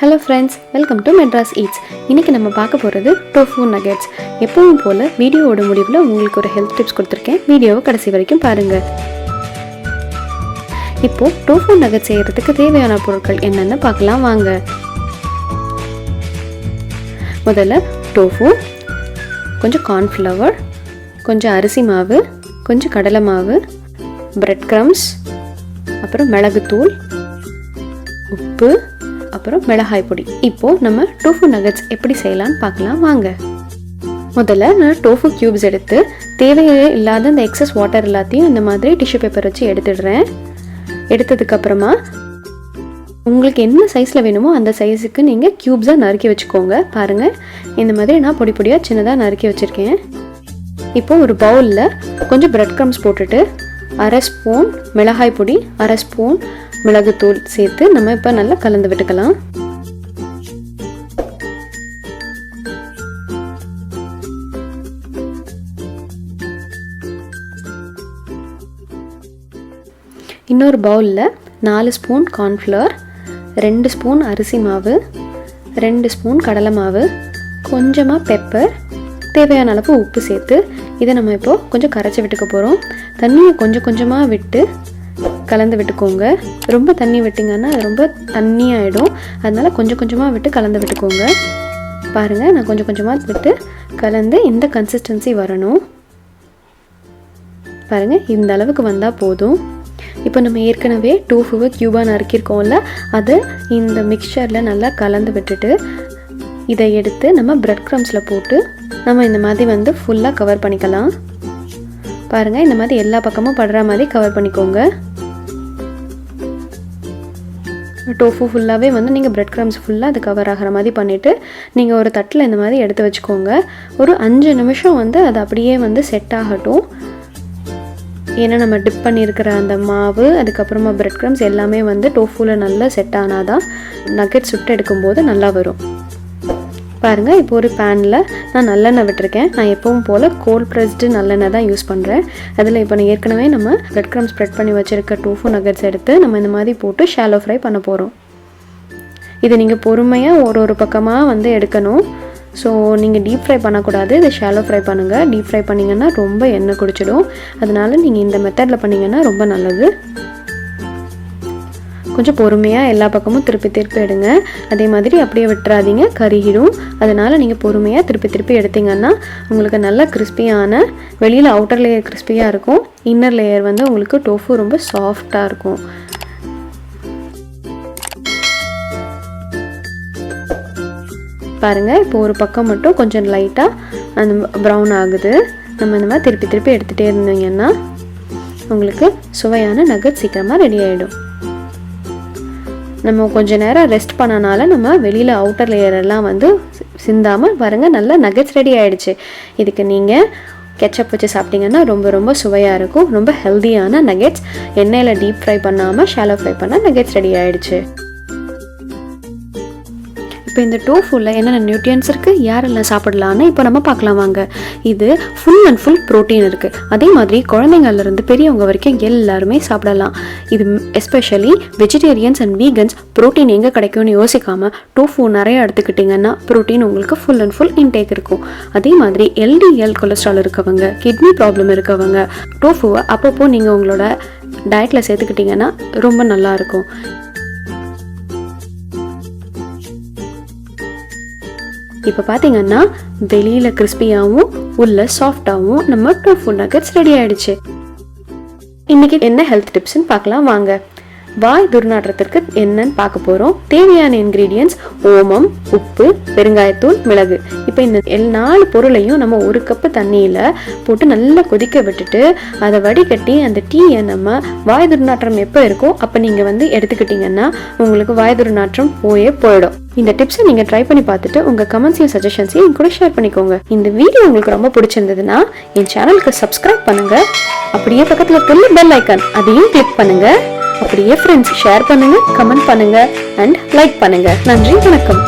Hello friends, welcome to Madras eats. இன்றைக்கி நம்ம பார்க்க போகிறது டோஃபு நகெட்ஸ். எப்பவும் போல் வீடியோவோட முடிவில் உங்களுக்கு ஒரு ஹெல்த் டிப்ஸ் கொடுத்துருக்கேன். வீடியோவை கடைசி வரைக்கும் பாருங்கள். இப்போது டோஃபு நகெட்ஸ் செய்கிறதுக்கு தேவையான பொருட்கள் என்னென்னு பார்க்கலாம் வாங்க. முதல்ல டோஃபு, கொஞ்சம் கார்ன்ஃப்ளவர், கொஞ்சம் அரிசி மாவு, கொஞ்சம் கடலை மாவு, பிரெட் க்ரம்ஸ், அப்புறம் மிளகுத்தூள், உப்பு, அப்புறம் மிளகாய் பொடி. இப்போது நம்ம டோஃபு நகெட்ஸ் எப்படி செய்யலான்னு பார்க்கலாம் வாங்க. முதல்ல நான் டோஃபு க்யூப்ஸ் எடுத்து தேவையே இல்லாத இந்த எக்ஸஸ் வாட்டர் எல்லாத்தையும் இந்த மாதிரி டிஷ்யூ பேப்பர் வச்சு எடுத்துடுறேன். எடுத்ததுக்கப்புறமா உங்களுக்கு என்ன சைஸில் வேணுமோ அந்த சைஸுக்கு நீங்கள் க்யூப்ஸாக நறுக்கி வச்சுக்கோங்க. பாருங்கள், இந்த மாதிரி நான் பொடி பொடியாக சின்னதாக நறுக்கி வச்சுருக்கேன். இப்போது ஒரு பவுலில் கொஞ்சம் பிரெட் க்ரம்ஸ் போட்டுட்டு அரை ஸ்பூன் மிளகாய் பொடி, அரை ஸ்பூன் மிளகுத்தூள் சேர்த்து நம்ம இப்போ நல்லா கலந்து விட்டுக்கலாம். இன்னொரு பவுலில் 4 ஸ்பூன் கார்ன்ஃப்ளவர், 2 ஸ்பூன் அரிசி மாவு, 2 ஸ்பூன் கடலை மாவு, கொஞ்சமாக பெப்பர், தேவையான அளவு உப்பு சேர்த்து இதை நம்ம இப்போது கொஞ்சம் கரைச்சி விட்டுக்க போகிறோம். தண்ணியை கொஞ்சம் கொஞ்சமாக விட்டு கலந்து விட்டுக்கோங்க. ரொம்ப தண்ணி விட்டிங்கன்னா அது ரொம்ப தண்ணியாகிடும். அதனால் கொஞ்சம் கொஞ்சமாக விட்டு கலந்து விட்டுக்கோங்க. பாருங்கள், நான் கொஞ்சம் கொஞ்சமாக விட்டு கலந்து இந்த கன்சிஸ்டன்சி வரணும். பாருங்கள், இந்த அளவுக்கு வந்தால் போதும். இப்போ நம்ம ஏற்கனவே டோஃபுவை க்யூபாக நறுக்கியிருக்கோம்ல, அதை இந்த மிக்சரில் நல்லா கலந்து விட்டுட்டு இதை எடுத்து நம்ம பிரெட் க்ரம்ஸில் போட்டு நம்ம இந்த மாதிரி ஃபுல்லாக கவர் பண்ணிக்கலாம். பாருங்கள், இந்த மாதிரி எல்லா பக்கமும் படுற மாதிரி கவர் பண்ணிக்கோங்க. டோஃபு ஃபுல்லாகவே நீங்கள் பிரெட் க்ரம்ஸ் ஃபுல்லாக அது கவர் ஆகிற மாதிரி பண்ணிவிட்டு நீங்கள் ஒரு தட்டில் இந்த மாதிரி எடுத்து வச்சுக்கோங்க. ஒரு 5 நிமிஷம் அது அப்படியே செட் ஆகட்டும். ஏன்னா நம்ம டிப் பண்ணியிருக்கிற அந்த மாவு, அதுக்கப்புறமா பிரெட் க்ரம்ஸ் எல்லாமே டோஃபுவில் நல்லா செட் ஆனால் தான் நக்கெட் சுட்டு எடுக்கும்போது நல்லா வரும். பாருங்கள், இப்போ ஒரு பேனில் நான் நல்லெண்ணெய் விட்டுருக்கேன். நான் எப்பவும் போல் கோல்ட் ப்ரெஸ்டு நல்லெண்ணெய் தான் யூஸ் பண்ணுறேன். அதில் இப்போ ஏற்கனவே நம்ம பிரெட் க்ரம்ஸ் ஸ்ப்ரெட் பண்ணி வச்சுருக்க டோஃபு நகெட்ஸ் எடுத்து நம்ம இந்த மாதிரி போட்டு ஷாலோ ஃப்ரை பண்ண போகிறோம். இது நீங்கள் பொறுமையாக ஒரு பக்கமாக எடுக்கணும். ஸோ நீங்கள் டீப் ஃப்ரை பண்ணக்கூடாது, இதை ஷாலோ ஃப்ரை பண்ணுங்கள். டீப் ஃப்ரை பண்ணிங்கன்னா ரொம்ப எண்ணெய் குடிச்சிடும். அதனால் நீங்கள் இந்த மெத்தடில் பண்ணிங்கன்னா ரொம்ப நல்லது. கொஞ்சம் பொறுமையாக எல்லா பக்கமும் திருப்பி எடுங்க. அதே மாதிரி அப்படியே விட்டுறாதீங்க, கருகிடும். அதனால் நீங்கள் பொறுமையாக திருப்பி எடுத்தீங்கன்னா உங்களுக்கு நல்ல கிறிஸ்பியான, வெளியில் அவுட்டர் லேயர் கிறிஸ்பியாக இருக்கும், இன்னர் லேயர் உங்களுக்கு டோஃபு ரொம்ப சாஃப்டாக இருக்கும். பாருங்கள், இப்போ ஒரு பக்கம் மட்டும் கொஞ்சம் லைட்டாக அந்த ப்ரௌன் ஆகுது. நம்ம இந்த மாதிரி திருப்பி எடுத்துகிட்டே இருந்தீங்கன்னா உங்களுக்கு சுவையான நகெட் சீக்கிரமாக ரெடி ஆகிடும். நம்ம கொஞ்சம் நேரம் ரெஸ்ட் பண்ணனால நம்ம வெளியில் அவுட்டர் லேயர் எல்லாம் சிந்தாமல் பாருங்கள், நல்லா நகெட்ஸ் ரெடி ஆகிடுச்சு. இதுக்கு நீங்கள் கெச்சப் வச்சு சாப்பிட்டிங்கன்னா ரொம்ப ரொம்ப சுவையாக இருக்கும். ரொம்ப ஹெல்தியான நகெட்ஸ், எண்ணெயில் டீப் ஃப்ரை பண்ணாமல் ஷாலோ ஃப்ரை பண்ணால் நகெட்ஸ் ரெடி ஆகிடுச்சு. இப்போ இந்த டோஃபுல என்னென்ன நியூட்ரியன்ஸ் இருக்குது, யாரெல்லாம் சாப்பிடலான்னு இப்போ நம்ம பார்க்கலாம் வாங்க. இது ஃபுல் அண்ட் ஃபுல் ப்ரோட்டீன் இருக்குது. அதே மாதிரி குழந்தைங்கள்லேருந்து பெரியவங்க வரைக்கும் எல்லாருமே சாப்பிடலாம். இது especially vegetarians and vegans protein எங்கே கிடைக்கும்னு யோசிக்காமல் டோஃபு நிறைய எடுத்துக்கிட்டிங்கன்னா ப்ரோட்டீன் உங்களுக்கு ஃபுல் அண்ட் ஃபுல் இன்டேக் இருக்கும். அதே மாதிரி LDL கொலஸ்ட்ரால் இருக்கவங்க, கிட்னி ப்ராப்ளம் இருக்கவங்க டோஃபுவை அப்பப்போ நீங்கள் உங்களோட டயட்டில் சேர்த்துக்கிட்டிங்கன்னா ரொம்ப நல்லாயிருக்கும். இப்போ பார்த்தீங்கன்னா வெளியில் கிறிஸ்பியாகவும் உள்ள சாஃப்டாகவும் நம்ம டோஃபு நகெட்ஸ் ரெடி ஆகிடுச்சு. இன்றைக்கி என்ன ஹெல்த் டிப்ஸ்ன்னு பார்க்கலாம் வாங்க. வாய் துர்நாற்றத்திற்கு என்னன்னு பார்க்க போகிறோம். தேவையான இன்க்ரீடியன்ட்ஸ் ஓமம், உப்பு, பெருங்காயத்தூள், மிளகு. இப்போ இந்த 4 பொருளையும் நம்ம 1 கப்பு தண்ணியில் போட்டு நல்லா கொதிக்க விட்டுட்டு அதை வடிகட்டி அந்த டீயை நம்ம வாய் துர்நாற்றம் எப்போ இருக்கோ அப்போ நீங்கள் எடுத்துக்கிட்டிங்கன்னா உங்களுக்கு வாய் துர்நாற்றம் போயிடும். இந்த டிப்ஸை நீங்கள் ட்ரை பண்ணி பார்த்துட்டு உங்கள் கமெண்ட்ஸையும் சஜஷன்ஸையும் என் கூட ஷேர் பண்ணிக்கோங்க. இந்த வீடியோ உங்களுக்கு ரொம்ப பிடிச்சிருந்ததுன்னா என் சேனலுக்கு சப்ஸ்கிரைப் பண்ணுங்கள். அப்படியே பக்கத்தில் இருக்கிற பெல் ஐக்கான் அதையும் கிளிக் பண்ணுங்கள். அப்படியே ஃப்ரெண்ட்ஸ் ஷேர் பண்ணுங்கள், கமெண்ட் பண்ணுங்கள் அண்ட் லைக் பண்ணுங்கள். நன்றி, வணக்கம்.